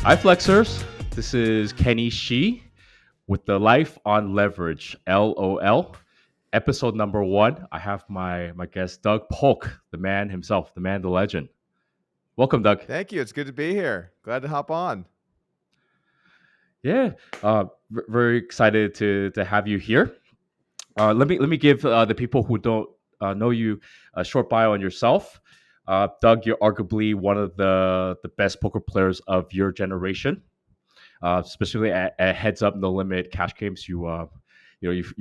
Hi, Flexers. This is Kenny Shi with the Life on Leverage, LOL. Episode number 1. I have my guest, Doug Polk, the man himself, the man, the legend. Welcome, Doug. Thank you. It's good to be here. Glad to hop on. Yeah, very excited to have you here. Let me give the people who don't know you a short bio on yourself. Doug, you're arguably one of the best poker players of your generation. Specifically at Heads Up No Limit cash games. You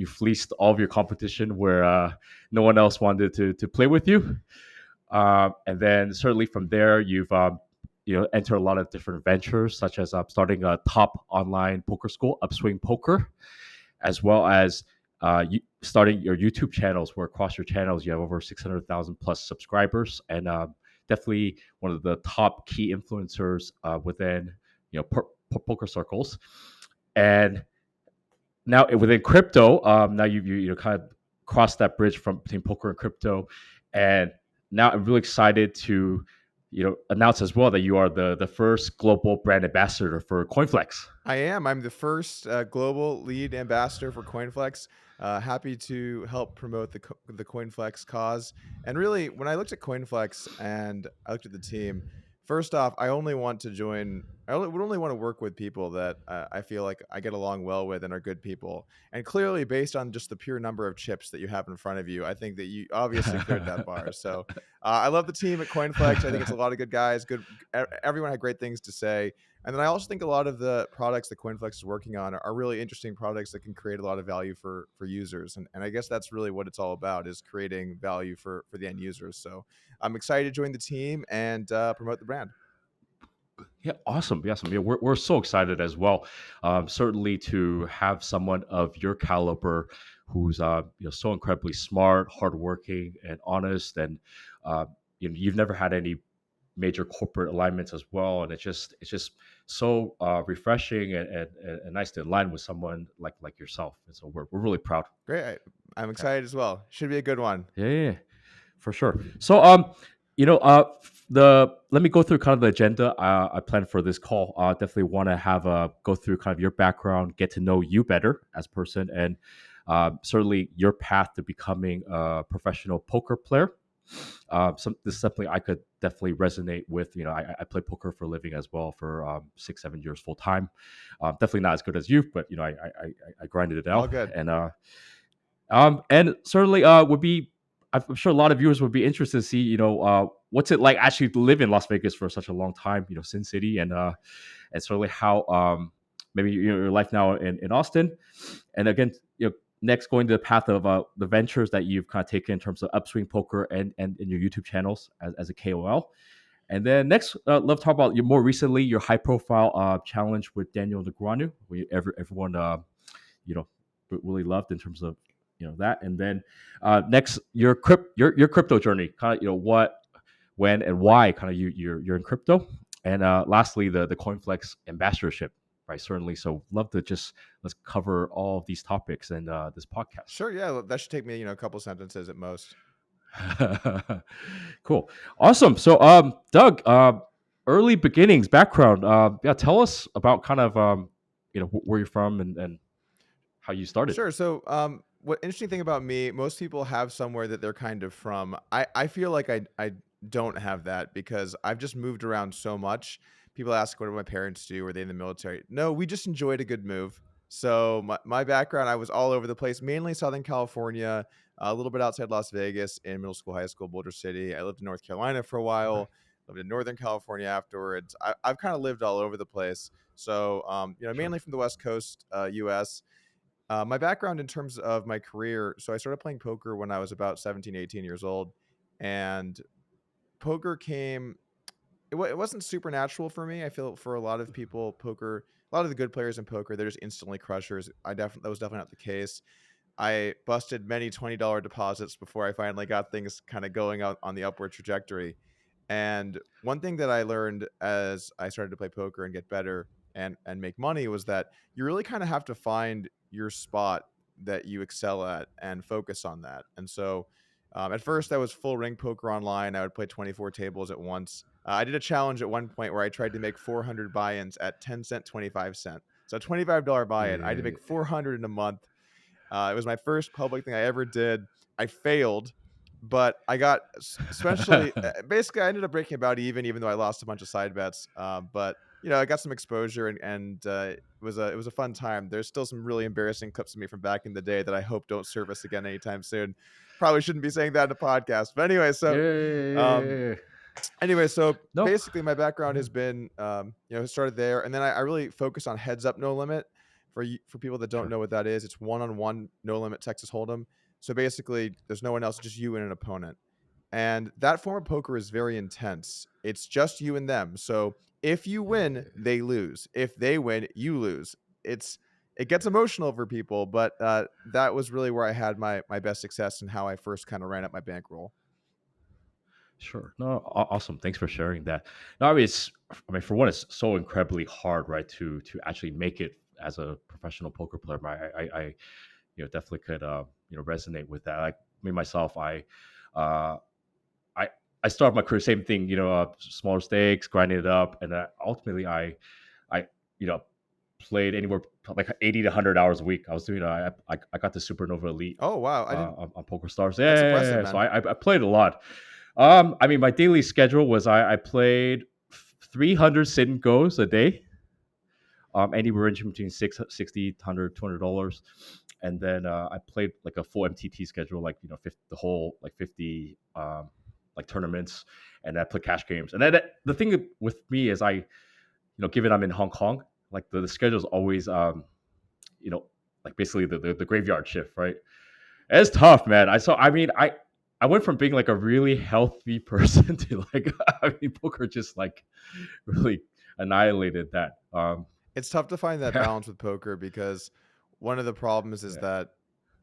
fleeced all of your competition where no one else wanted to play with you, and then certainly from there you've entered a lot of different ventures, such as starting a top online poker school, Upswing Poker, as well as starting your YouTube channels, where across your channels you have over 600,000 plus subscribers, and definitely one of the top key influencers within poker circles. And now within crypto, now you kind of crossed that bridge from between poker and crypto, and now I'm really excited to announce as well that you are the first global brand ambassador for CoinFLEX. I am. I'm the first global lead ambassador for CoinFLEX. Happy to help promote the CoinFLEX cause. And really, when I looked at CoinFLEX and I looked at the team, first off, I only want to join. Would only want to work with people that I feel like I get along well with and are good people. And clearly, based on just the pure number of chips that you have in front of you, I think that you obviously cleared that bar. So I love the team at CoinFLEX. I think it's a lot of good guys. Everyone had great things to say. And then I also think a lot of the products that CoinFLEX is working on are really interesting products that can create a lot of value for users. And I guess that's really what it's all about, is creating value for the end users. So I'm excited to join the team and promote the brand. Yeah, awesome. Yeah, awesome. Yeah, we're so excited as well. Certainly to have someone of your caliber who's so incredibly smart, hardworking, and honest, and uh, you've never had any major corporate alignments as well, and it's just so refreshing and nice to align with someone like yourself. And so we're really proud. Great. I'm Yeah, excited as well. Should be a good one. yeah, yeah, yeah, for sure. So you know, the let me go through kind of the agenda I planned for this call. Definitely want to have a go through kind of your background, get to know you better as a person, and certainly your path to becoming a professional poker player. This is something I could definitely resonate with. I play poker for a living as well for 6-7 years full time. Definitely not as good as you, but I grinded it All out, good. and certainly would be. I'm sure a lot of viewers would be interested to see, what's it like actually to live in Las Vegas for such a long time, Sin City, and certainly how maybe your life now in Austin, and again, next going to the path of the ventures that you've kind of taken in terms of Upswing Poker and in your YouTube channels as a KOL. And then next, love to talk about your more recently your high profile challenge with Daniel Negreanu, where everyone you know really loved in terms of that. And then next your crypto journey, kind of what, when, and why kind of you're in crypto. And lastly, the CoinFLEX ambassadorship, right? Certainly. So love to just let's cover all of these topics in this podcast. Sure. Yeah. That should take me, a couple sentences at most. Cool, awesome. So Doug, early beginnings, background. Yeah, tell us about kind of where you're from and how you started. Sure. So, what interesting thing about me, most people have somewhere that they're kind of from. I feel like I don't have that because I've just moved around so much. People ask, what do my parents do? Were they in the military? No, we just enjoyed a good move. So my background, I was all over the place, mainly Southern California, a little bit outside Las Vegas in middle school, high school, Boulder City. I lived in North Carolina for a Okay. while, lived in Northern California afterwards. I've kind of lived all over the place. So, Sure. mainly from the West Coast, US. My background in terms of my career, so I started playing poker when I was about 17, 18 years old. And poker came, it wasn't supernatural for me. I feel for a lot of people, poker, a lot of the good players in poker, they're just instantly crushers. That was definitely not the case. I busted many $20 deposits before I finally got things kind of going out on the upward trajectory. And one thing that I learned as I started to play poker and get better and make money was that you really kind of have to find your spot that you excel at and focus on that. And so at first I was full ring poker online. I would play 24 tables at once. I did a challenge at one point where I tried to make 400 buy-ins at 10 cent, 25 cent. So a $25 buy-in. I had to Yeah. make 400 in a month. It was my first public thing I ever did. I failed, but I got essentially, basically, I ended up breaking about even though I lost a bunch of side bets. But I got some exposure, and it was a fun time. There's still some really embarrassing clips of me from back in the day that I hope don't surface again anytime soon. Probably shouldn't be saying that in a podcast, but anyway, Yeah, so um, yeah. No. basically my background has been it started there, and then I really focus on heads up no limit. For people that don't Sure. know what that is, it's one-on-one no limit Texas Hold'em. So basically there's no one else, just you and an opponent, and that form of poker is very intense. It's just you and them. So if you win, Yeah. they lose. If they win, you lose. It gets emotional for people, but that was really where I had my best success and how I first kind of ran up my bankroll. Sure. No, awesome. Thanks for sharing that. No, I mean, for one, it's so incredibly hard, right, to actually make it as a professional poker player. I definitely could, resonate with that. Like me myself, uh, I, I started my career same thing, smaller stakes, grinding it up, and ultimately, I, you know, played anywhere like 80 to 100 hours a week. I was doing, I got the Supernova Elite Oh wow, I didn't. on Poker Stars. That's impressive, Yeah. So man. I played a lot. I mean, my daily schedule was I played 300 sit and goes a day, anywhere ranging between 60, 100, $200. And then I played like a full MTT schedule, like, 50, the whole like 50 like tournaments, and I play cash games. And then the thing with me is given I'm in Hong Kong, like the schedule is always, you know, like basically the graveyard shift, right? It's tough, man. I went from being like a really healthy person to like I mean poker just like really annihilated that. It's tough to find that Yeah, balance with poker because one of the problems is yeah, that,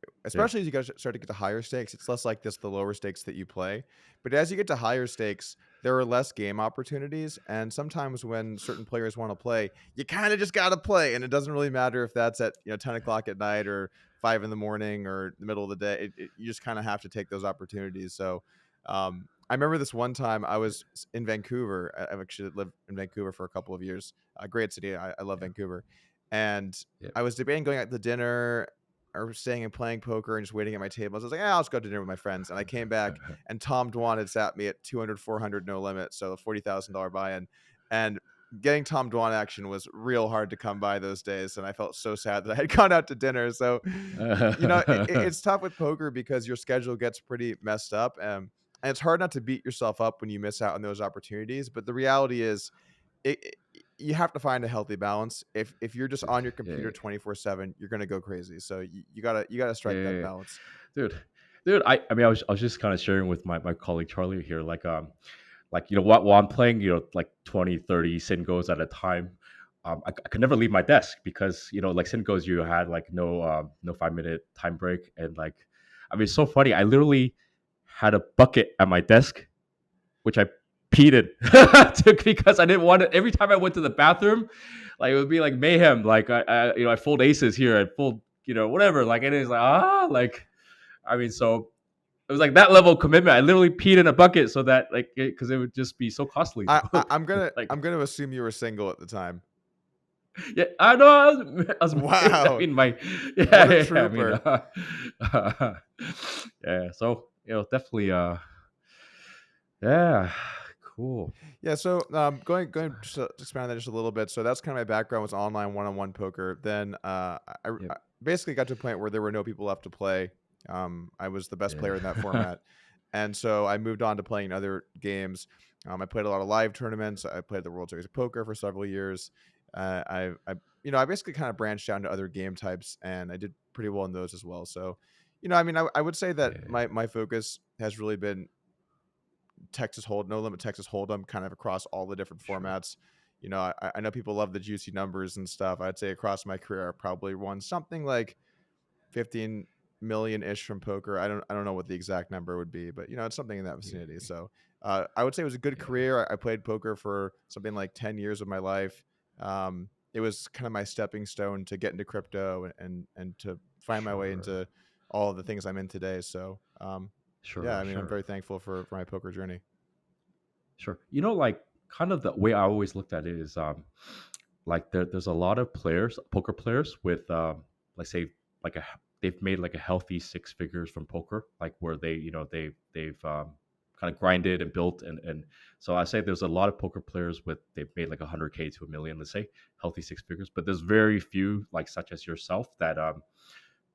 yeah, especially as you guys start to get to higher stakes, it's less like this the lower stakes that you play. But as you get to higher stakes, there are less game opportunities. And sometimes when certain players want to play, you kind of just got to play. And it doesn't really matter if that's at 10 o'clock at night or 5 in the morning or the middle of the day. You just kind of have to take those opportunities. So I remember this one time I was in Vancouver. I've actually lived in Vancouver for a couple of years. A great city. I love yeah, Vancouver. And yeah. I was debating going out to dinner or staying and playing poker and just waiting at my table. So I was like, I'll just go to dinner with my friends. And I came back and Tom Dwan had sat me at 200, 400 no limit. So a $40,000 buy-in. And getting Tom Dwan action was real hard to come by those days. And I felt so sad that I had gone out to dinner. So, it's tough with poker because your schedule gets pretty messed up. And it's hard not to beat yourself up when you miss out on those opportunities. But the reality is, you have to find a healthy balance. If you're just on your computer Yeah, 24/7, you're gonna go crazy. So you gotta strike that yeah, balance. dude, dude. I mean, I was just kind of sharing with my colleague Charlie here, like what while I'm playing, like 20, 30 sin goes at a time. I could never leave my desk because like sin goes, you had like no 5 minute time break, and like I mean it's so funny. I literally had a bucket at my desk which I peed in because I didn't want it. Every time I went to the bathroom, like it would be like mayhem. Like I fold aces here, I fold whatever. Like it is like I mean so it was like that level of commitment. I literally peed in a bucket so that like because it would just be so costly to I, I poke. I'm gonna Like I'm gonna assume you were single at the time. yeah, I know I was married. I Wow, mean my what a I mean trooper! yeah. So definitely yeah, cool. Yeah, so going just to expand on that just a little bit. So that's kind of my background was online one-on-one poker. Then Yep. I basically got to a point where there were no people left to play. I was the best player in that Yeah. format, and so I moved on to playing other games. I played a lot of live tournaments. I played the World Series of Poker for several years. I basically kind of branched out into other game types, and I did pretty well in those as well. So, I mean, I would say that Yeah. my focus has really been no limit Texas Hold'em, kind of across all the different Sure. formats. I know people love the juicy numbers and stuff. I'd say across my career, I probably won something like 15 million ish from poker. I don't know what the exact number would be, but it's something in that vicinity. Yeah. So I would say it was a good Yeah. career. I played poker for something like 10 years of my life. It was kind of my stepping stone to get into crypto and to find my way Sure. into all of the things I'm in today. So yeah, Sure. I mean, I'm Sure. very thankful for my poker journey. Sure. kind of the way I always looked at it is like there's a lot of players, poker players with let's say like a they've made like a healthy six figures from poker, like where they they've kind of grinded and built and so I say there's a lot of poker players with they've made like 100K to a million, let's say healthy six figures, but there's very few like such as yourself that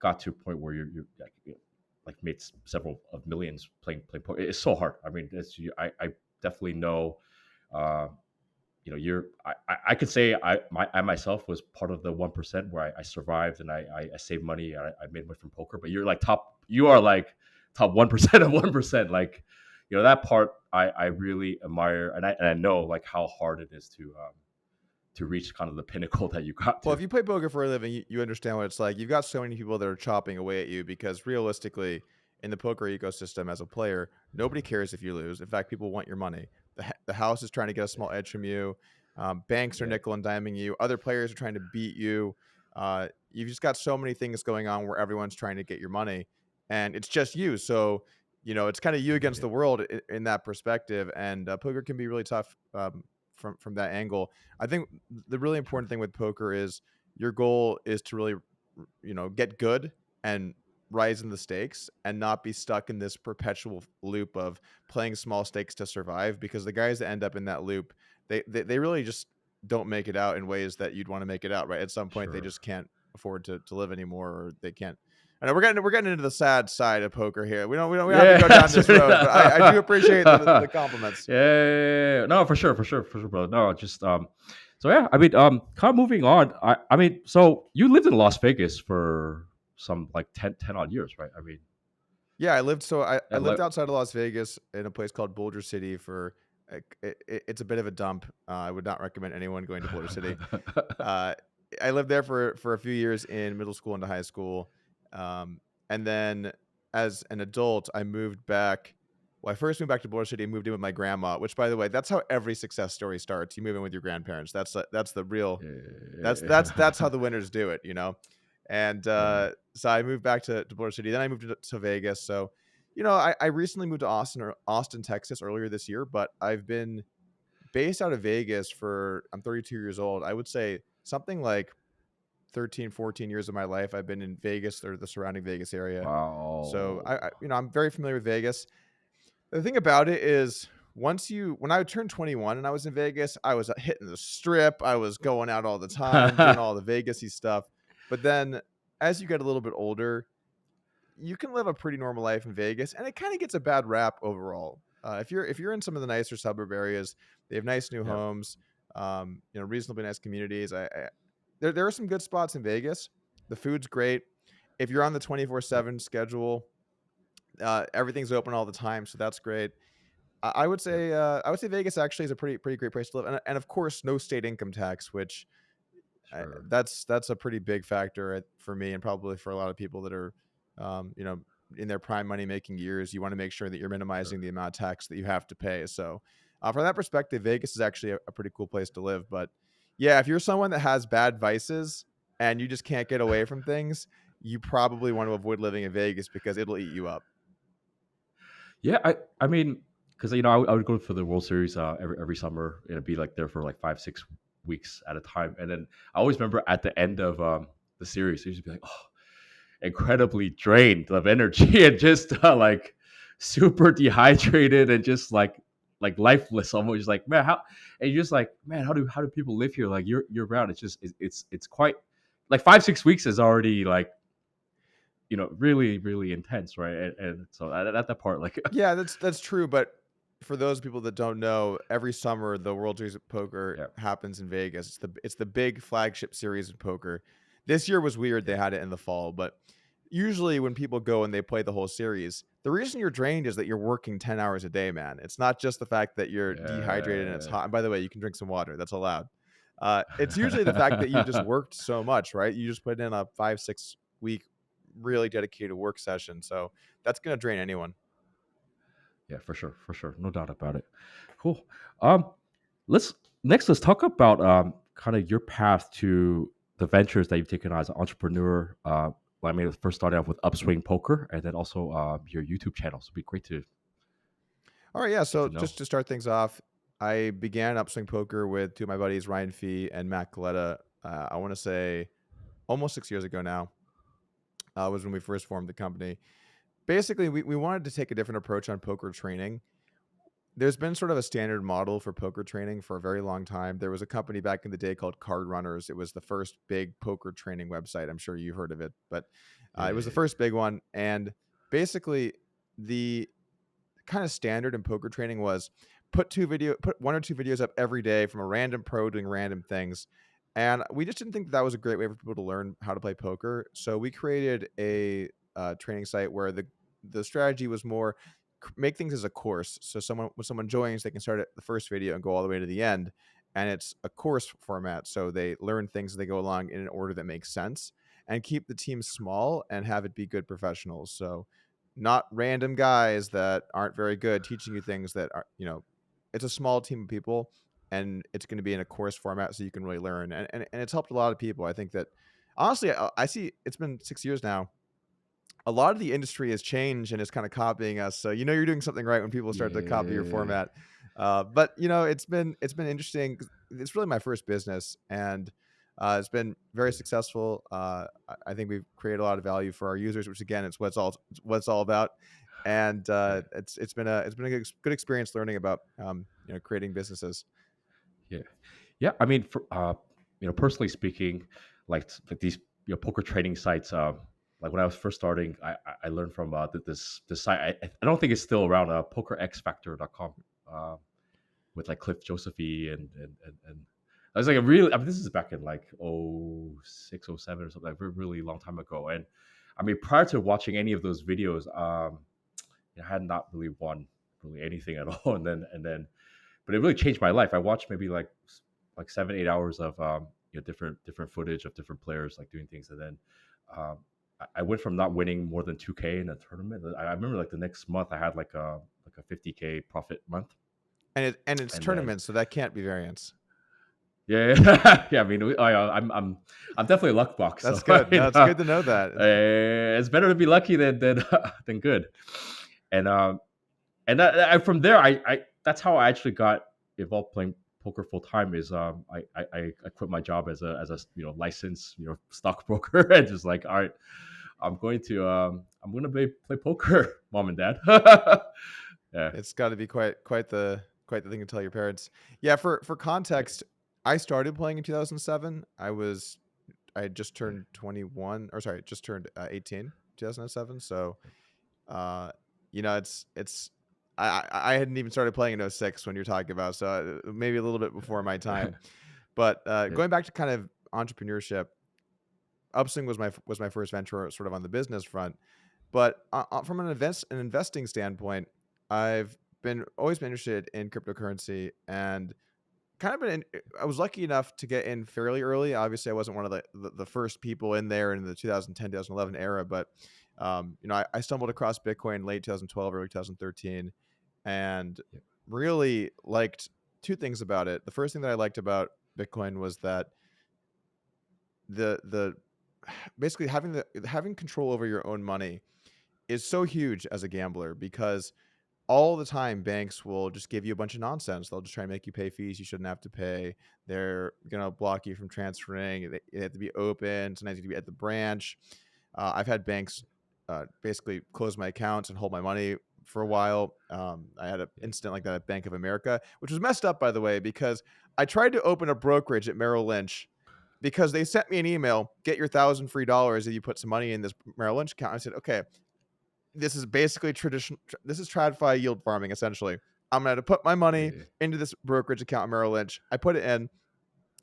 got to a point where you're like, like made several of millions playing poker. It's so hard. I mean, I definitely know. Uh, you're I could say I myself was part of the 1% where I survived and I saved money. I made money from poker, but you are like top 1% of 1%. Like, that part I really admire, and I know like how hard it is to reach kind of the pinnacle that you got Well, if to. you play poker for a living, you understand what it's like. You've got so many people that are chopping away at you because realistically, in the poker ecosystem as a player, nobody cares if you lose. In fact, people want your money. The house is trying to get a small edge from you. Banks are Yeah, nickel and diming you. Other players are trying to beat you. You've just got so many things going on where everyone's trying to get your money, and it's just you. So, it's kind of you against yeah, the world in that perspective. And poker can be really tough from that angle. I think the really sure, important thing with poker is your goal is to really, get good and rise in the stakes and not be stuck in this perpetual loop of playing small stakes to survive, because the guys that end up in that loop, they really just don't make it out in ways that you'd want to make it out, right? At some point they sure. just can't afford to live anymore, or they can't. I know we're getting into the sad side of poker here. We don't have to Yeah, go down that's this right. road, but I do appreciate the compliments. Yeah, no, for sure, bro. No, just so yeah, I mean, kind of moving on. I mean, so you lived in Las Vegas for some like 10 odd years, right? I mean, Yeah, I and lived like, outside of Las Vegas in a place called Boulder City for it's a bit of a dump. I would not recommend anyone going to Boulder City. Uh, I lived there for a few years in middle school into high school, and then as an adult, I moved back. Well, I first moved back to Boulder City and moved in with my grandma. Which, by the way, that's how every success story starts. You move in with your grandparents. That's the real. That's how the winners do it. And yeah. so I moved back to Boulder City. Then I moved to Vegas. So, I recently moved to Austin, Texas earlier this year, but I've been based out of Vegas for, I'm 32 years old. I would say something like 13, 14 years of my life I've been in Vegas or the surrounding Vegas area. So Wow. I'm very familiar with Vegas. The thing about it is, when I turned 21 and I was in Vegas, I was hitting the strip. I was going out all the time, doing all the Vegasy stuff. But then as you get a little bit older, you can live a pretty normal life in Vegas, and it kind of gets a bad rap overall. If you're in some of the nicer suburb areas, they have nice new Yeah. homes, reasonably nice communities. There are some good spots in Vegas. The food's great. If you're on the Yeah. 24/7 schedule, everything's open all the time, so that's great. Yeah. I would say Vegas actually is a pretty great place to live, and of course, no state income tax, which Sure. that's a pretty big factor for me, and probably for a lot of people that are, um, you know, in their prime money making years. You want to make sure that you're Sure. minimizing the amount of tax that you have to pay. So, from that perspective, Vegas is actually a pretty cool place to live. But yeah, if you're someone that has bad vices and you just can't get away from things, you probably want to avoid living in Vegas because it'll eat you up. Yeah, I mean, because I would go for the World Series every summer, and it'd be like there for like 5 6 weeks at a time, and then I always remember at the end of the series, it used to be like, oh, incredibly drained of energy and just like super dehydrated and just like lifeless almost. Just like, man, how? And you're just like, man, how do people live here like you're around? It's just it's quite like 5 6 weeks is already like really really intense, right? And so at that part like Yeah, that's true. But for those people that don't know, every summer the World Series of Poker yeah, happens in Vegas. It's the big flagship series of poker. This year was weird; they yeah, had it in the fall, but usually when people go and they play the whole series, the reason you're drained is that you're working 10 hours a day, man. It's not just the fact that you're dehydrated and it's yeah, hot. And by the way, you can drink some water; that's allowed. It's usually the fact that you've just worked so much, right? You just put in a 5 6 week really dedicated work session, so that's gonna drain anyone. yeah, for sure, no doubt about it. Cool. um let's let's talk about kind of your path to the ventures that you've taken on as an entrepreneur. I mean, first starting off with Upswing Poker, and then also your YouTube channel. So it'd be great to All right, yeah. get So to know. just to start things off, I began Upswing Poker with two of my buddies, Ryan Fee and Matt Coletta. I want to say almost 6 years ago now, was when we first formed the company. Basically, we wanted to take a different approach on poker training. There's been sort of a standard model for poker training for a very long time. There was a company back in the day called Card Runners. It was the first big poker training website. I'm sure you heard of it, but it was the Yeah, first big one. And basically, the kind of standard in poker training was put one or two videos up every day from a random pro doing random things. And we just didn't think that was a great way for people to learn how to play poker. So we created a training site where the strategy was more make things as a course. So when someone joins, they can start at the first video and go all the way to the end. And it's a course format. So they learn things as they go along in an order that makes sense, and keep the team small and have it be good professionals. So not random guys that aren't very good teaching you things that are, it's a small team of people, and it's going to be in a course format so you can really learn. And it's helped a lot of people. I think that honestly, I see it's been 6 years now. A lot of the industry has changed and is kind of copying us. So you're doing something right when people start to copy your yeah, format. But it's been interesting 'cause it's really my first business, and it's been very successful. I think we've created a lot of value for our users, which again, it's what it's all about. And it's been a good experience learning about creating businesses. yeah, yeah. I mean, personally speaking, like these poker trading sites. Like when I was first starting, I learned from this site. I don't think it's still around. PokerXFactor.com. With like Cliff Josephine and I was like a really. I mean, this is back in like 06, 07 or something, like really long time ago. And I mean, prior to watching any of those videos, I had not really won really anything at all. But it really changed my life. I watched maybe like 7, 8 hours of different footage of different players like doing things, and then um, I went from not winning more than 2K in a tournament. I remember like the next month I had like a 50K profit month, And it's and then tournaments, so that can't be variance. yeah, yeah. I mean, I'm definitely a luck box, so That's good. No, it's good to know that. it's better to be lucky than than good. And from there, I that's how I actually got involved playing poker full time. Is I quit my job as a licensed stockbroker and just like, all right, I'm going to play poker, mom and dad. Yeah, It's got to be quite the thing to tell your parents. Yeah, for yeah, context, I started playing in 2007. I had just yeah, turned 21, or sorry, just turned 18, 2007. So, uh, it's I hadn't even started playing in '06 when you're talking about, so maybe a little bit before my time. But yeah, going back to kind of entrepreneurship, Upswing was my first venture sort of on the business front. But from an investing standpoint, I've been always been interested in cryptocurrency, and kind of I was lucky enough to get in fairly early. Obviously, I wasn't one of the first people in there in the 2010 2011 era, but I stumbled across Bitcoin late 2012, early 2013, and yeah, really liked two things about it. The first thing that I liked about Bitcoin was that the basically having control over your own money is so huge as a gambler, because all the time banks will just give you a bunch of nonsense. They'll just try and make you pay fees you shouldn't have to pay. They're gonna block you from transferring. They have to be open. Sometimes you have to be at the branch. I've had banks basically close my accounts and hold my money for a while. I had an yeah. incident like that at Bank of America, which was messed up, by the way, because I tried to open a brokerage at Merrill Lynch because they sent me an email, get your $1,000 free if you put some money in this Merrill Lynch account. I said, okay, this is basically traditional. This is TradFi yield farming, essentially. I'm going to put my money Yeah. into this brokerage account at Merrill Lynch. I put it in,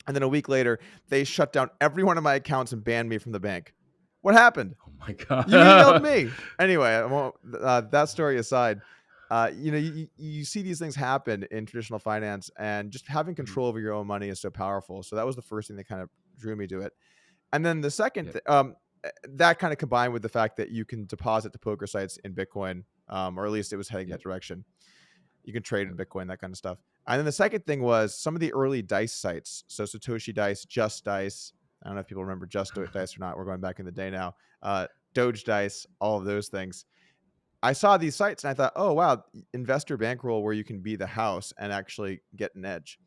and then a week later, they shut down every one of my accounts and banned me from the bank. What happened? Oh my You emailed god. me. Anyway, that story aside, you see these things happen in traditional finance, and just having Mhm. control over your own money is so powerful. So that was the first thing that kind of drew me to it. And then the second, Yeah, that kind of combined with the fact that you can deposit to poker sites in Bitcoin, or at least it was heading yeah, that direction. You can trade yeah, in Bitcoin, that kind of stuff. And then the second thing was some of the early dice sites. So Satoshi Dice, Just Dice. I don't know if people remember Just Dice or not. We're going back in the day now. Doge Dice, all of those things. I saw these sites and I thought, oh wow, investor bankroll where you can be the house and actually get an edge.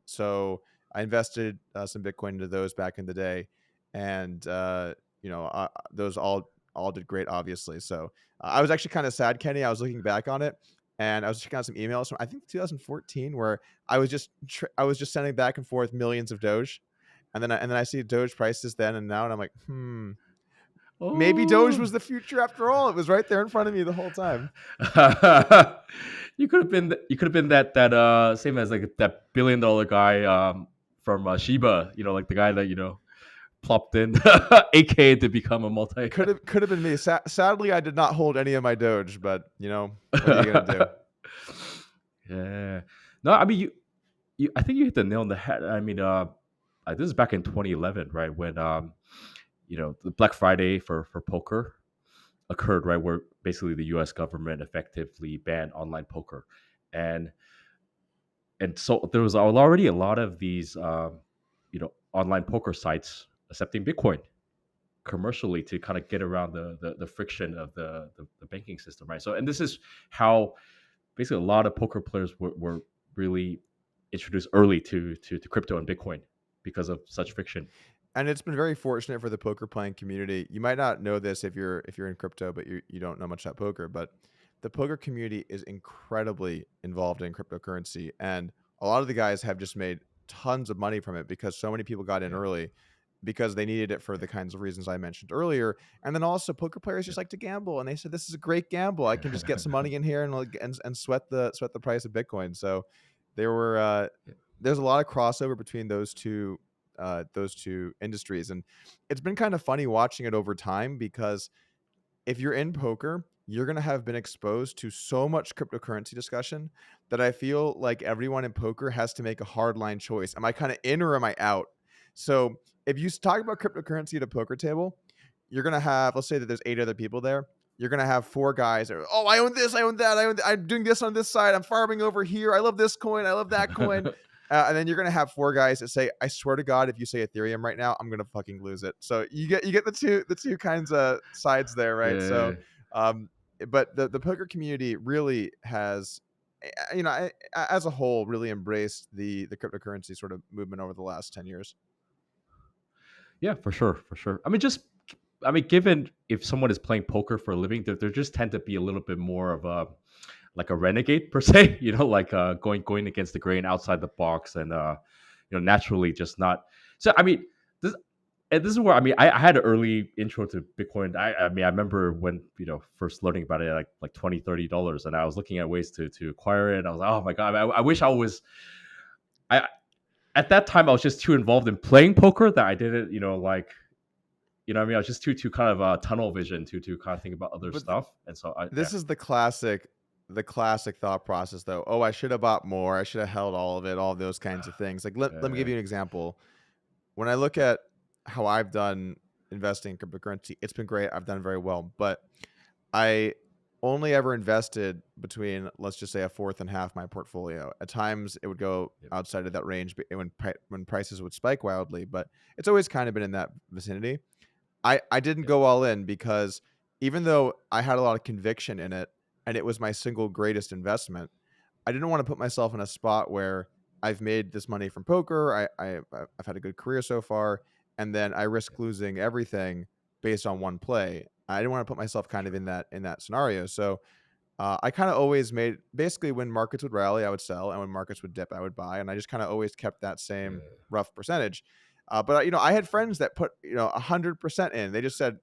So I invested some Bitcoin into those back in the day, and those all did great, obviously. So I was actually kind of sad, Kenny. I was looking back on it, and I was checking out some emails from I think 2014 where I was just sending back and forth millions of Doge, and then I see Doge prices then and now, and I'm like, maybe Doge Oh. was the future after all. It was right there in front of me the whole time. You could have been that same as like that $1 billion guy from Shiba, like the guy that plopped in AK to become a multi. Could have been me. Sadly, I did not hold any of my Doge, but what are you gonna do? Yeah. No, I mean you I think you hit the nail on the head. I mean, this is back in 2011, right? When the Black Friday for poker occurred, right? Where basically the U.S. government effectively banned online poker, and so there was already a lot of these online poker sites accepting Bitcoin commercially to kind of get around the friction of the banking system, right? So, and this is how basically a lot of poker players were really introduced early to crypto and Bitcoin because of such friction. And it's been very fortunate for the poker playing community. You might not know this if you're in crypto, but you don't know much about poker. But the poker community is incredibly involved in cryptocurrency, and a lot of the guys have just made tons of money from it because so many people got in Yeah, early because they needed it for the kinds of reasons I mentioned earlier. And then also poker players yeah, just like to gamble, and they said this is a great gamble. I can just get some money in here and sweat the price of Bitcoin. So there were yeah, there's a lot of crossover between those two industries, and it's been kind of funny watching it over time because if you're in poker, you're going to have been exposed to so much cryptocurrency discussion that I feel like everyone in poker has to make a hard line choice. Am I kind of in or am I out? So if you talk about cryptocurrency at a poker table, you're going to have, let's say that there's 8 other people there. You're going to have 4 guys that are, oh, I own this, I own that, I'm doing this on this side, I'm farming over here, I love this coin, I love that coin. And then you're gonna have 4 guys that say, "I swear to God, if you say Ethereum right now, I'm gonna fucking lose it." So you get the two kinds of sides there, right? So, yeah. um, but the poker community really has, as a whole, really embraced the cryptocurrency sort of movement over the last 10 years. Yeah, for sure, for sure. I mean, given if someone is playing poker for a living, there just tend to be a little bit more of a like a renegade per se, like going against the grain, outside the box, and naturally just not. So I mean, this and this is where I had an early intro to Bitcoin. I mean, I remember when first learning about it, like $20-$30, and I was looking at ways to acquire it. And I was like, oh my god, I wish I was. I At that time I was just too involved in playing poker that I didn't, like, what I mean, I was just too kind of tunnel vision to kind of think about other But stuff, and so yeah, this is the classic thought process, though. Oh, I should have bought more. I should have held all of it. All of those kinds of things. Like let me give uh, you an example. When I look at how I've done investing in cryptocurrency, it's been great. I've done very well, but I only ever invested between, let's just say, a fourth and half my portfolio. At times, it would go yep, outside of that range when prices would spike wildly, but it's always kind of been in that vicinity. I didn't yep, go all in because even though I had a lot of conviction in it and it was my single greatest investment, I didn't want to put myself in a spot where I've made this money from poker. I've had a good career so far, and then I risk yep, losing everything based on one play. I didn't want to put myself kind of in that scenario. So I kind of always made basically when markets would rally, I would sell, and when markets would dip, I would buy, and I just kind of always kept that same rough percentage. But I had friends that put 100% in. They just said,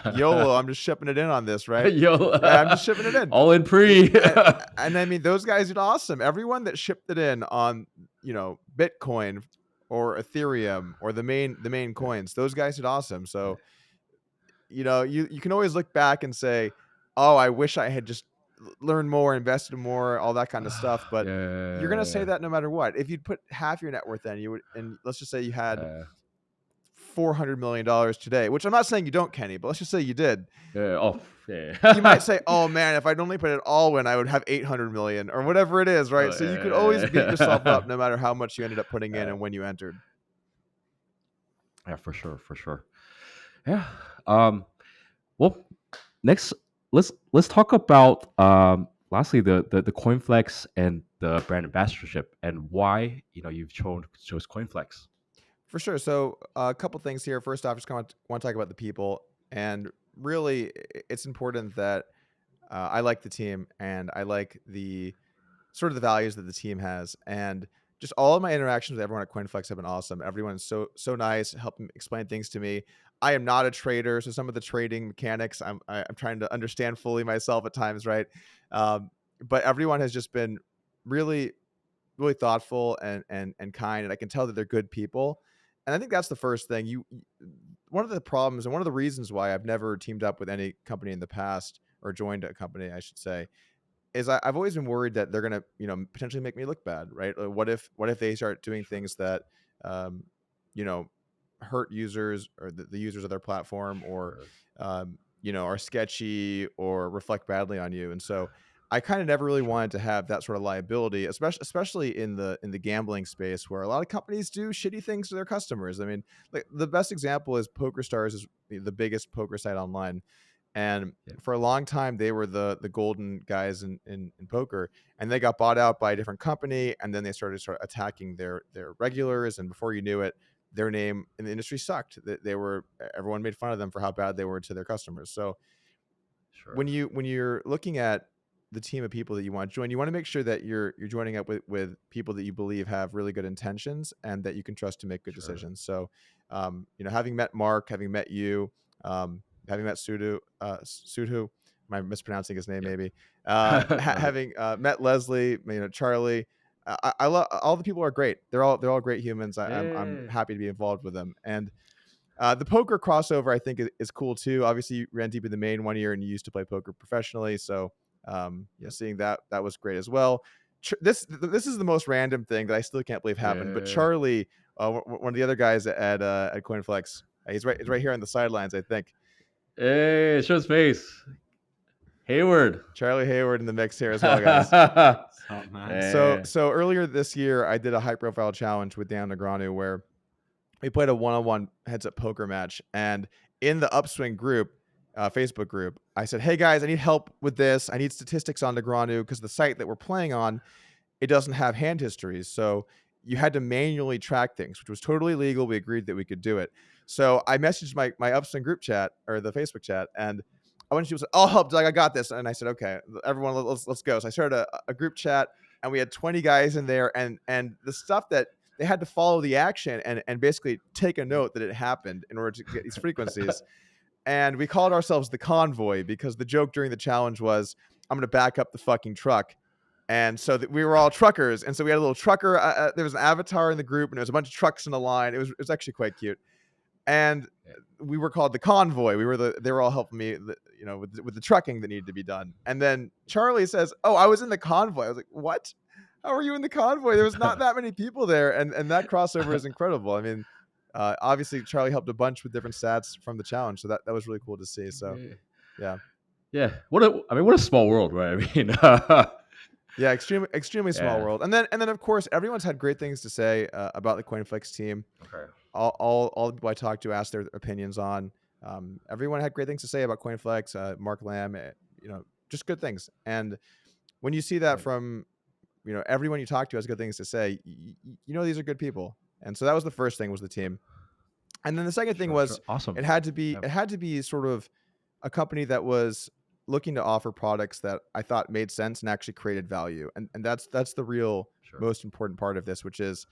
yeah. YOLO, I'm just shipping it in on this, right? Yo, Yeah, I'm just shipping it in. all in pre. And, and I mean, those guys did awesome. Everyone that shipped it in on, Bitcoin or Ethereum or the main coins, those guys did awesome. So, you can always look back and say, "Oh, I wish I had just learned more, invested more, all that kind of stuff." But you're gonna say Yeah, that no matter what. If you'd put half your net worth in, you would, and let's just say you had uh, $400 million today, which I'm not saying you don't, Kenny, but let's just say you did. yeah. Oh, You might yeah. say, "Oh man, if I'd only put it all in, I would have 800 million or whatever it is," right? Oh, So you could always beat yourself yeah. up no matter how much you ended up putting in uh, and when you entered. yeah, for sure, for sure. Yeah. Um. Well, next, let's talk about lastly the CoinFlex and the brand ambassadorship and why you've chose CoinFlex. For sure. So a couple things here. First off, just kind of want to talk about the people, and really, it's important that I like the team and I like the sort of the values that the team has, and just all of my interactions with everyone at CoinFlex have been awesome. Everyone's so nice, helping explain things to me. I am not a trader, so some of the trading mechanics I'm trying to understand fully myself at times, right? Um, but everyone has just been really really thoughtful and kind, and I can tell that they're good people. And I think that's the first thing. One of the problems and one of the reasons why I've never teamed up with any company in the past, or joined a company, I should say, is I've always been worried that they're gonna, potentially make me look bad, right? What if they start doing things that, um, you know, hurt users or the users of their platform, or, Sure. are sketchy or reflect badly on you. And so I kind of never really Sure. wanted to have that sort of liability, especially in the gambling space, where a lot of companies do shitty things to their customers. I mean, like the best example is PokerStars is the biggest poker site online, and Yeah. for a long time they were the golden guys in poker, and they got bought out by a different company, and then they started attacking their regulars, and before you knew it, their name in the industry sucked. They were Everyone made fun of them for how bad they were to their customers. So Sure. when you're looking at the team of people that you want to join, you want to make sure that you're joining up with people that you believe have really good intentions and that you can trust to make good Sure. decisions. So, having met Mark, having met you, having met Sudhu, am I mispronouncing his name? Yep. Maybe. No. Having met Leslie, Charlie. I love all the people are great. They're all great humans. I'm Yeah. happy to be involved with them. And the poker crossover, I think, is cool too. Obviously, you ran deep in the main one year, and you used to play poker professionally. So, Yep. seeing that was great as well. This is the most random thing that I still can't believe happened. But Yeah. Charlie, one of the other guys at CoinFlex, he's right here on the sidelines, I think. Hey, show his face. Hayward. Charlie Hayward in the mix here as well, guys. What's up, man? So Eh, so earlier this year, I did a high profile challenge with Dan Negreanu where we played a one-on-one heads-up poker match, and in the Upswing group, Facebook group, I said, "Hey guys, I need help with this. I need statistics on Negreanu because the site that we're playing on, it doesn't have hand histories. So you had to manually track things, which was totally legal. We agreed that we could do it. So I messaged my Upswing group chat, or the Facebook chat, and I went. She was like, "I'll help, Doug. I got this." And I said, "Okay, everyone, let's go." So I started a group chat, and we had 20 guys in there, and the stuff that they had to follow the action and basically take a note that it happened in order to get these frequencies. And we called ourselves the convoy because the joke during the challenge was, "I'm going to back up the fucking truck." And so that we were all truckers, and so we had a little trucker. There was an avatar in the group, and there was a bunch of trucks in a line. It was actually quite cute, and we were called the convoy. They were all helping me, with the trucking that needed to be done. And then Charlie says, "Oh, I was in the convoy." I was like, "What? How are you in the convoy? There was not that many people there." And that crossover is incredible. I mean, obviously Charlie helped a bunch with different stats from the challenge, so that was really cool to see. So yeah. yeah. Yeah. What a small world, right? I mean, Yeah, extremely small yeah. world. And then of course everyone's had great things to say about the CoinFlex team. Okay. All the people I talked to asked their opinions on. Everyone had great things to say about CoinFlex. Mark Lamb, just good things. And when you see that Right. from everyone you talk to has good things to say, these are good people. And so that was the first thing, was the team. And then the second thing Sure. Sure. was, Awesome. Yeah. it had to be sort of a company that was looking to offer products that I thought made sense and actually created value. And that's the real Sure. most important part of this, which is,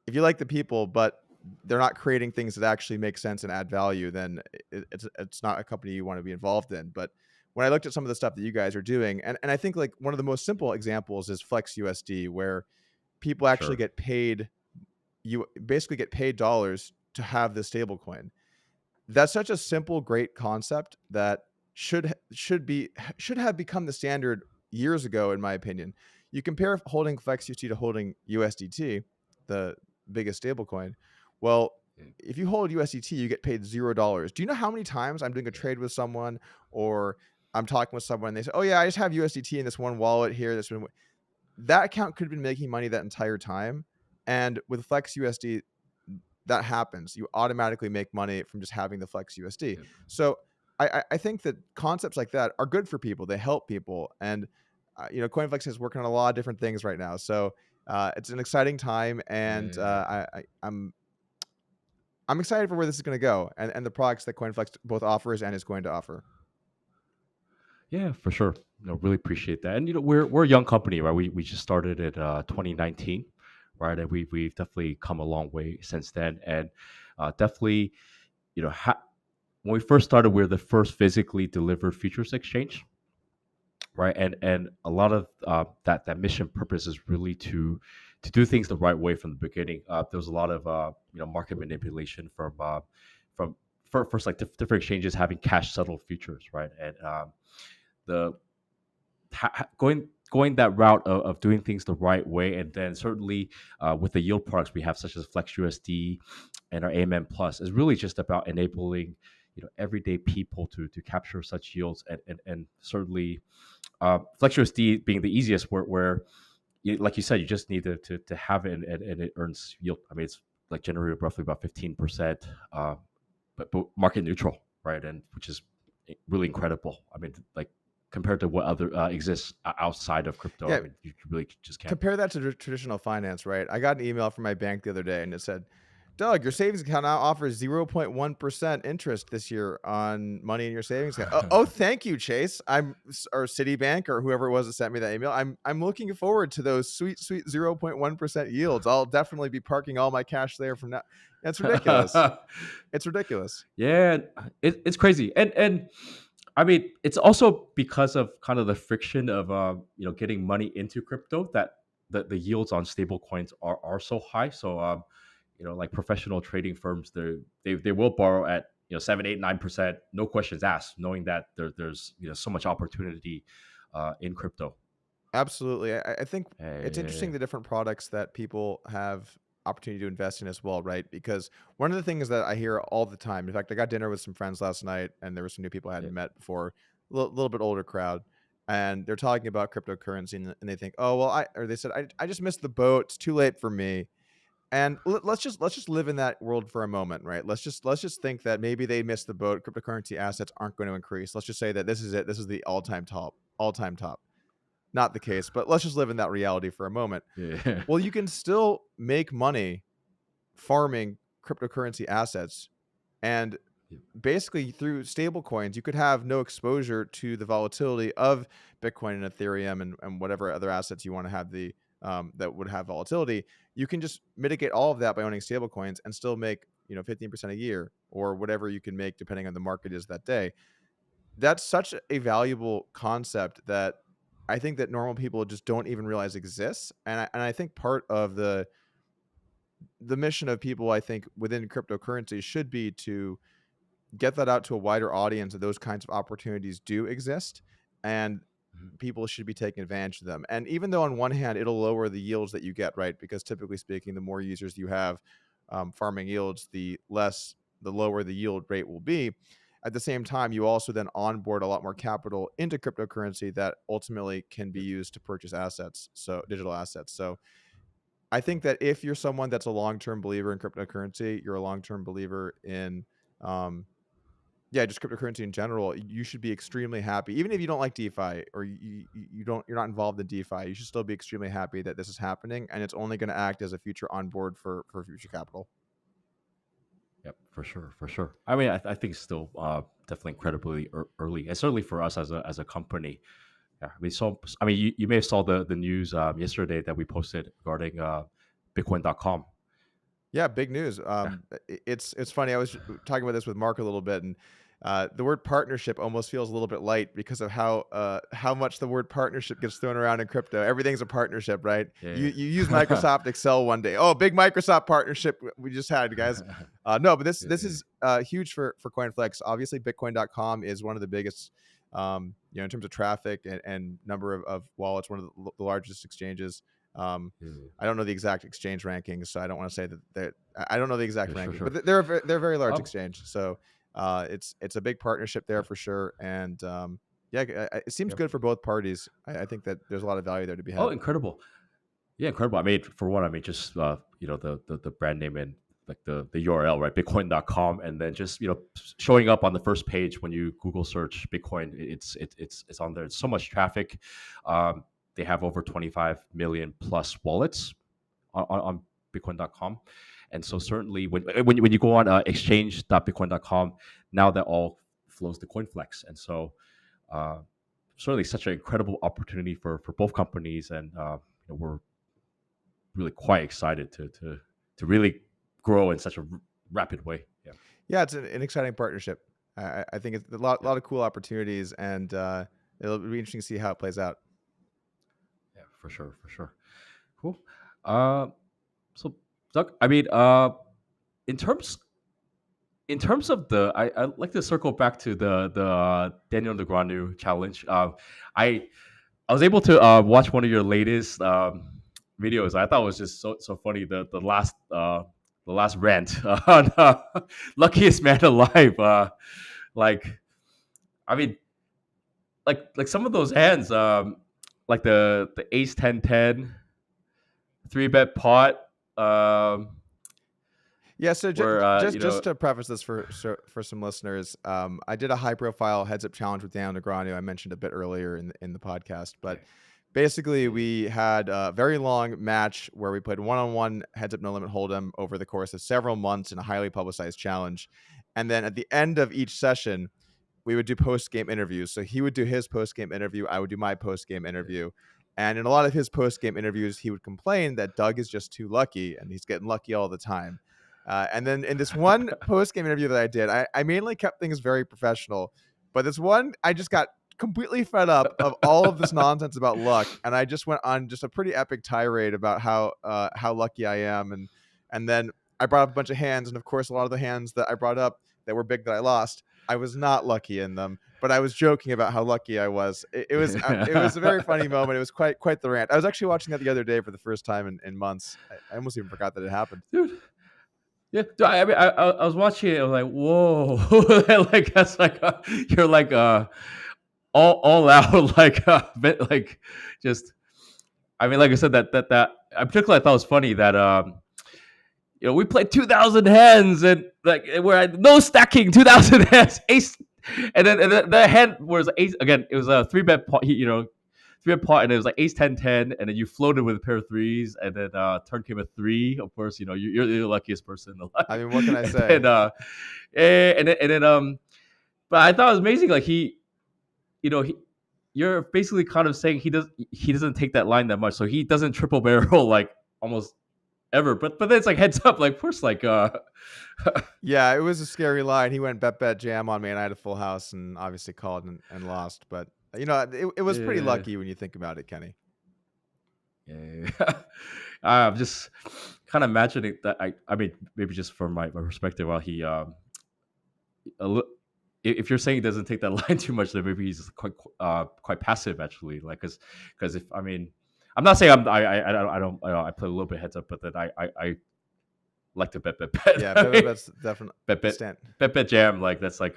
if you like the people, but they're not creating things that actually make sense and add value, then it's not a company you want to be involved in. But when I looked at some of the stuff that you guys are doing, and I think like one of the most simple examples is Flex USD, where people actually Sure. get paid, you basically get paid dollars to have this stable coin. That's such a simple, great concept that should have become the standard years ago, in my opinion. You compare holding Flex USD to holding USDT, the biggest stablecoin. Well, Yeah. if you hold USDT, you get paid $0. Do you know how many times I'm doing a Yeah. trade with someone, or I'm talking with someone, and they say, "Oh yeah, I just have USDT in this one wallet here." That account could have been making money that entire time. And with Flex USD, that happens. You automatically make money from just having the Flex USD. Yeah. So I think that concepts like that are good for people. They help people, and CoinFlex is working on a lot of different things right now. So it's an exciting time, and Yeah. I'm excited for where this is going to go, and the products that CoinFlex both offers and is going to offer. Yeah, for sure. Really appreciate that. And we're a young company, right? We just started in 2019, right? And we've definitely come a long way since then. And definitely, you know, when we first started, we are the first physically delivered futures exchange, right? And a lot of that mission purpose is really to do things the right way from the beginning. There was a lot of market manipulation from first like different exchanges having cash settled futures, right? And the going that route of doing things the right way, and then certainly with the yield products we have, such as Flex USD and our AMM Plus, is really just about enabling everyday people to capture such yields, and certainly Flex USD being the easiest, where like you said, you just need to have it, and it earns yield. I mean, it's like generated roughly about 15%, but market neutral, right? And which is really incredible. I mean, like compared to what other exists outside of crypto, I Yeah, mean, you really just can't. compare that to traditional finance, right? I got an email from my bank the other day, and it said, Doug, your savings account now offers 0.1% interest this year on money in your savings account. Oh, thank you, Chase. Or Citibank or whoever it was that sent me that email. I'm looking forward to those sweet 0.1% yields. I'll definitely be parking all my cash there from now. That's ridiculous. It's ridiculous. Yeah, it's crazy, and I mean, it's also because of kind of the friction of getting money into crypto, that the yields on stable coins are so high. So like professional trading firms, they will borrow at 7, 8, 9%, no questions asked, knowing that there's so much opportunity in crypto. Absolutely. I think Yeah, it's yeah, yeah. interesting the different products that people have opportunity to invest in as well, right? Because one of the things that I hear all the time, in fact, I got dinner with some friends last night, and there were some new people I Yeah. hadn't met before, little bit older crowd, and they're talking about cryptocurrency, and they think, oh well, or they said, I just missed the boat. It's too late for me. And let's just live in that world for a moment, right? Let's just think that maybe they missed the boat. Cryptocurrency assets aren't going to increase. Let's just say that this is it. This is the all time top. Not the case, but let's just live in that reality for a moment. Yeah. Well, you can still make money farming cryptocurrency assets, and Yeah. basically through stable coins, you could have no exposure to the volatility of Bitcoin and Ethereum and whatever other assets you want to have that would have volatility. You can just mitigate all of that by owning stable coins and still make 15% a year or whatever you can make depending on the market is that day. That's such a valuable concept that I think that normal people just don't even realize exists. And I think part of the mission of people, I think, within cryptocurrency should be to get that out to a wider audience that those kinds of opportunities do exist, and Mhm. people should be taking advantage of them. And even though on one hand it'll lower the yields that you get, right? Because typically speaking, the more users you have farming yields, the lower the yield rate will be. At the same time, you also then onboard a lot more capital into cryptocurrency that ultimately can be Yep. used to purchase assets, so digital assets. So I think that if you're someone that's a long-term believer in cryptocurrency, you're a long-term believer in um, yeah, just cryptocurrency in general, you should be extremely happy. Even if you don't like DeFi or you're not involved in DeFi, you should still be extremely happy that this is happening, and it's only going to act as a future onboard for future capital. Yep, for sure, for sure. I mean, I think it's still definitely incredibly early, and certainly for us as a company. Yeah, we saw. I mean, you may have saw the news yesterday that we posted regarding Bitcoin.com. Yeah, big news. Yeah. It's funny. I was talking about this with Mark a little bit, and the word partnership almost feels a little bit light because of how much the word partnership gets thrown around in crypto. Everything's a partnership, right? You use Yeah. Microsoft Excel one day. Oh, big Microsoft partnership we just had, guys. No, but this Yeah. is huge for CoinFlex. Obviously, Bitcoin.com is one of the biggest, in terms of traffic and number of wallets, one of the largest exchanges. Um, Yeah. I don't know the exact exchange rankings, so I don't want to say that I don't know the exact Yeah, sure, ranking, sure. but they're a very large Um, exchange. So it's a big partnership there yeah, for sure, and yeah, it seems yep. good for both parties. I think that there's a lot of value there to be Oh, had. incredible. Yeah, incredible. I mean, for one, I mean, just the brand name and the URL, right? Bitcoin.com, and then just showing up on the first page when you Google search Bitcoin, it's on there. It's so much traffic. They have over 25 million plus wallets on Bitcoin.com, and so certainly when you go on exchange.bitcoin.com, now that all flows to CoinFLEX, and so uh, certainly such an incredible opportunity for both companies, and we're really quite excited to really grow in such a rapid way. Yeah, Yeah, it's an exciting partnership. I think it's a lot, yeah, lot of cool opportunities, and it'll be interesting to see how it plays out. yeah, for sure, for sure. Cool. Uh, so Doug, I mean, in terms of I like to circle back to the Daniel Negreanu challenge. I I was able to watch one of your latest videos. I thought it was just so funny. The last rant on luckiest man alive. Like, I mean, like some of those hands, like the ace 10 10 3 bet pot, Yeah, so where just to preface this for some listeners, I did a high profile heads up challenge with Dan Negreanu. I mentioned a bit earlier in the podcast, but okay, basically yeah, we had a very long match where we played one-on-one heads up no limit hold'em over the course of several months in a highly publicized challenge, and then at the end of each session we would do post game interviews. So he would do his post game interview, I would do my post game interview. And in a lot of his post game interviews, he would complain that Doug is just too lucky and he's getting lucky all the time. And then in this one post game interview that I did, I mainly kept things very professional. But this one, I just got completely fed up of all of this nonsense about luck, and I just went on just a pretty epic tirade about how lucky I am, and then I brought up a bunch of hands, and of course, a lot of the hands that I brought up that were big that I lost, I was not lucky in them, but I was joking about how lucky I was. It was a very funny moment. It was quite the rant. I was actually watching that the other day for the first time in months. I almost even forgot that it happened. dude. Yeah, dude, I mean, I was watching it. I was like, whoa, like that's like you're like all out, like like just. I mean, like I said, that I particularly I thought it was funny that we played 2,000 hands and like we're at no stacking 2,000 hands ace, and then the hand was ace again. It was a 3 bet pot, 3 bet pot, and it was like ace 10 10, and then you floated with a pair of threes, and then turn came a three. Of course, you're the luckiest person I alive. mean, what can I And say? then but I thought it was amazing. Like you know, he, you're basically kind of saying he doesn't take that line that much, so he doesn't triple barrel like almost ever. But then it's like heads up, like first like Yeah, it was a scary line. He went bet jam on me, and I had a full house, and obviously called and lost. But it was pretty yeah, lucky when you think about it, Kenny. yeah. I'm just kind of imagining that. I mean, maybe just from my perspective, while he a li- if you're saying he doesn't take that line too much, then maybe he's quite passive actually. Like because if I mean, I'm not saying I play a little bit heads up, but then I like to bet. Yeah, I mean, that's definitely bet bet stand. bet jam, like that's like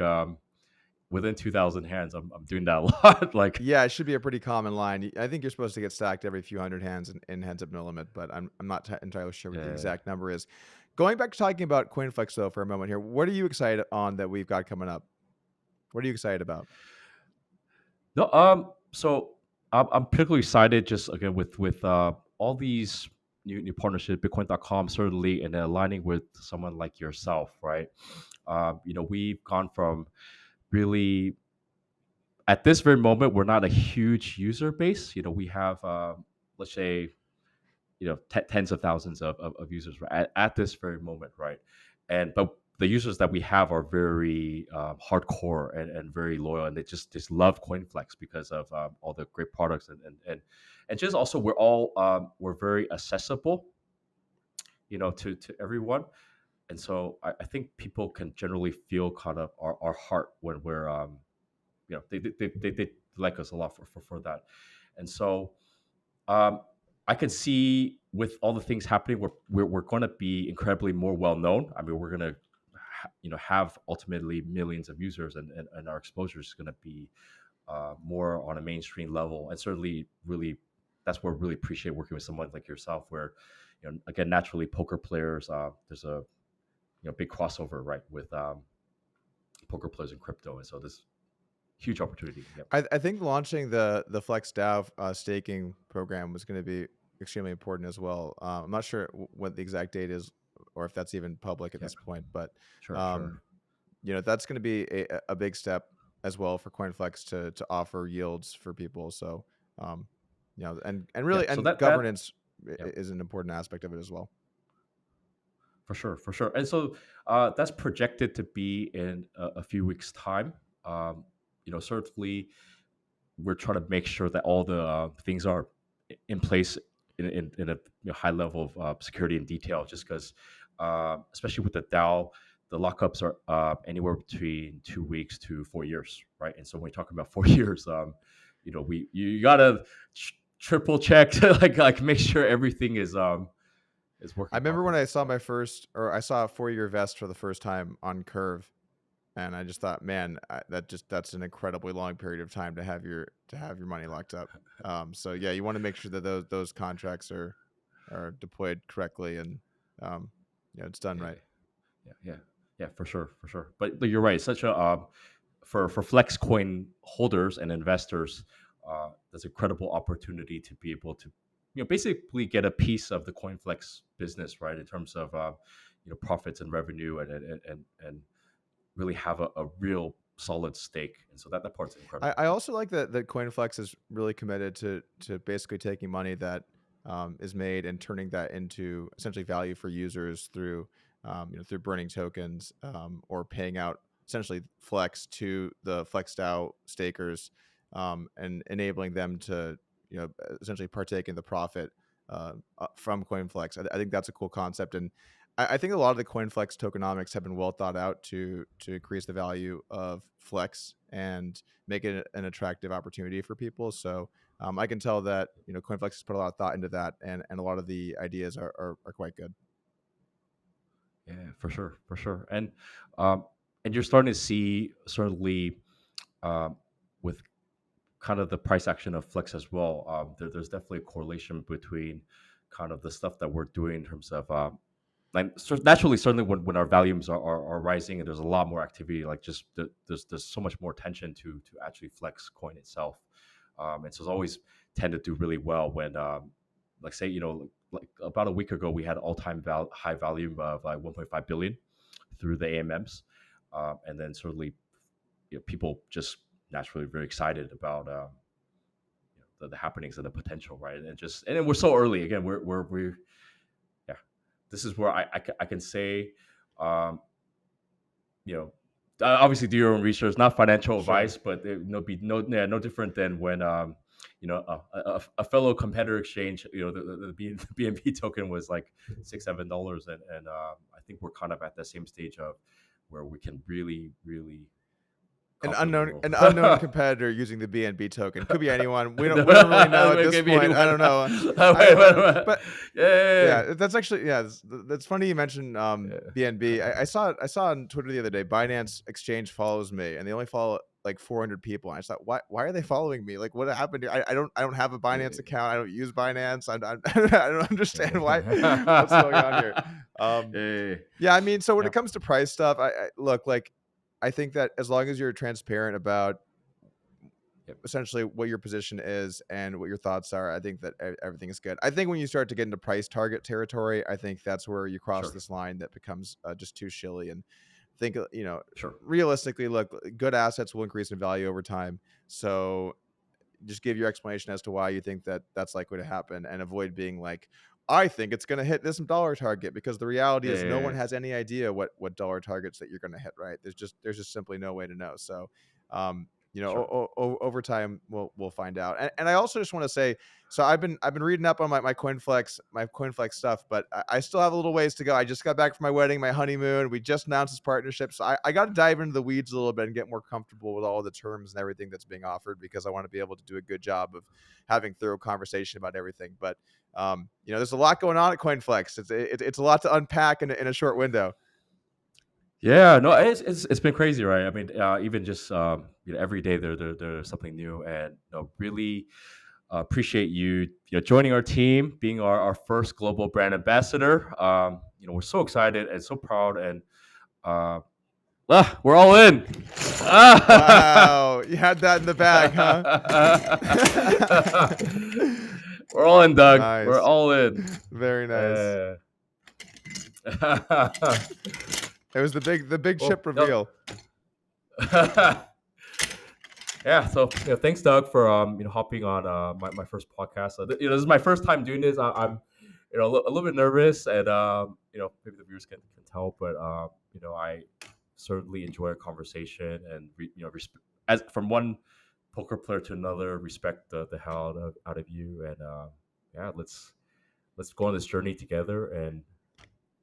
within 2,000 hands. I'm doing that a lot. Like Yeah, it should be a pretty common line. I think you're supposed to get stacked every few hundred hands in heads up no limit, but I'm not entirely sure what the yeah. exact number is. Going back to talking about CoinFLEX though for a moment here, what are you excited on that we've got coming up? What are you excited about? No, so I'm particularly excited just again with all these new partnerships, Bitcoin.com certainly, and then aligning with someone like yourself, right? We've gone from really at this very moment, we're not a huge user base. We have let's say tens of thousands of users right, at this very moment, right? But the users that we have are very hardcore and very loyal, and they just love CoinFLEX because of all the great products and just also we're very accessible, to everyone. And so I think people can generally feel kind of our heart when we're they like us a lot for that. And so um, I could see with all the things happening, we're going to be incredibly more well known. I mean, we're going to have ultimately millions of users, and our exposure is going to be more on a mainstream level. And certainly, really, that's where I really appreciate working with someone like yourself, where again, naturally, poker players. There's a big crossover, right, with poker players and crypto, and so this huge opportunity. Yep. I think launching the Flex DAO staking program was going to be extremely important as well. I'm not sure what the exact date is, or if that's even public at Yep. this point, but Sure. that's going to be a big step as well for CoinFlex to offer yields for people. So, and really, Yep. So and that governance yep. is an important aspect of it as well. For sure. And so that's projected to be in a few weeks' time. Certainly we're trying to make sure that all the things are in place in a high level of security and detail, just because, especially with the DAO, the lockups are anywhere between 2 weeks to 4 years, right? And so when we talk about 4 years, you gotta triple check to like make sure everything is I working remember when I properly. saw I saw a 4-year vest for the first time on Curve, and I just thought, man, that's an incredibly long period of time to have your money locked up. So yeah, you want to make sure that those contracts are deployed correctly, and it's done Yeah, right. yeah, for sure. But you're right. Such a for Flex coin holders and investors, there's a credible opportunity to be able to, basically get a piece of the CoinFlex business, right? In terms of profits and revenue, and really have a real solid stake. And so that part's incredible. I also like that CoinFlex is really committed to basically taking money that is made and turning that into essentially value for users through through burning tokens, or paying out essentially Flex to the FlexDAO stakers, and enabling them to essentially partake in the profit from CoinFlex. I think that's a cool concept, and I think a lot of the CoinFlex tokenomics have been well thought out to increase the value of Flex and make it an attractive opportunity for people. So I can tell that CoinFlex has put a lot of thought into that, and a lot of the ideas are quite good. Yeah, for sure. And you're starting to see, certainly, with kind of the price action of Flex as well. There's definitely a correlation between kind of the stuff that we're doing in terms of, like, naturally, certainly when our volumes are rising and there's a lot more activity, like, just there's so much more attention to actually Flex coin itself. And so it's always tend to do really well when, like, say, like about a week ago, we had all-time high volume of like 1.5 billion through the AMMs. And then certainly, people just naturally very excited about, the happenings and the potential, right? And then we're so early again. We're yeah. This is where I can say, um, you know, obviously do your own research, not financial Sure. advice, but be no different than when, a fellow competitor exchange, the BNB token was like $6-7, and I think we're kind of at the same stage of where we can really really An conquer the unknown world. an unknown competitor using the BNB token could be anyone. We don't really know at It this could be point. I anyone. don't know. Wait. But Yeah. yeah, that's actually that's funny you mentioned Yeah. BNB. I saw on Twitter the other day, Binance Exchange follows me, and they only follow like 400 people. And I just thought, why are they following me? Like, what happened here? I don't have a Binance account. I don't use Binance. I don't understand what's going on here. Um, Yeah. yeah, I mean, so when it Yep. comes to price stuff, I look, like, I think that as long as you're transparent about Yep. essentially what your position is and what your thoughts are, I think that everything is good. I think when you start to get into price target territory, I think that's where you cross Sure. this line that becomes just too shilly. And think, Sure. realistically, look, good assets will increase in value over time. So just give your explanation as to why you think that that's likely to happen, and avoid being like, I think it's going to hit this dollar target, because the reality is no one Yeah. has any idea what dollar targets that you're going to hit, right? There's just simply no way to know. So Sure. over time we'll find out. And I also just want to say, so I've been reading up on my CoinFlex stuff, but I still have a little ways to go. I just got back from my wedding, my honeymoon. We just announced this partnership, so I got to dive into the weeds a little bit and get more comfortable with all the terms and everything that's being offered, because I want to be able to do a good job of having thorough conversation about everything. But there's a lot going on at CoinFlex. It's a lot to unpack in a short window. Yeah, no, it's been crazy, right? I mean, even just, every day there's something new, and really appreciate you, joining our team, being our first global brand ambassador. we're so excited and so proud, and we're all in. Wow, you had that in the bag, huh? We're all in, Doug. Nice. We're all in. Very nice. It was the big chip reveal. Yeah, so thanks, Doug, for hopping on my first podcast. This is my first time doing this. I'm a little bit nervous, and maybe the viewers can tell, but I certainly enjoy a conversation, and as from one poker player to another, respect the hell out of you, and yeah, let's go on this journey together, and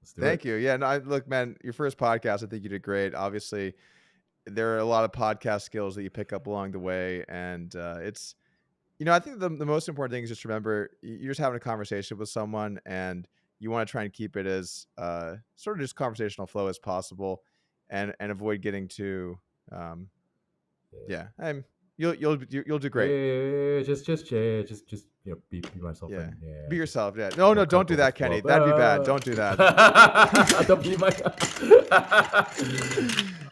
let's do it. Thank you. Yeah, no, look, man, your first podcast, I think you did great. Obviously, there are a lot of podcast skills that you pick up along the way, and it's, I think the most important thing is just remember you're just having a conversation with someone, and you want to try and keep it as sort of just conversational flow as possible, and avoid getting too, you'll do great. Yeah, just be myself. Yeah, and, be yourself. Yeah, no, don't do that, Kenny. That'd be bad. Don't do that. Don't be my.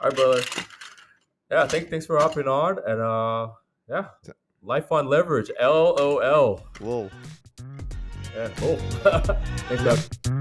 All right, brother. Yeah, thanks for hopping on, and yeah, life on leverage. LOL. Whoa. Yeah. Oh. Thanks, Doug.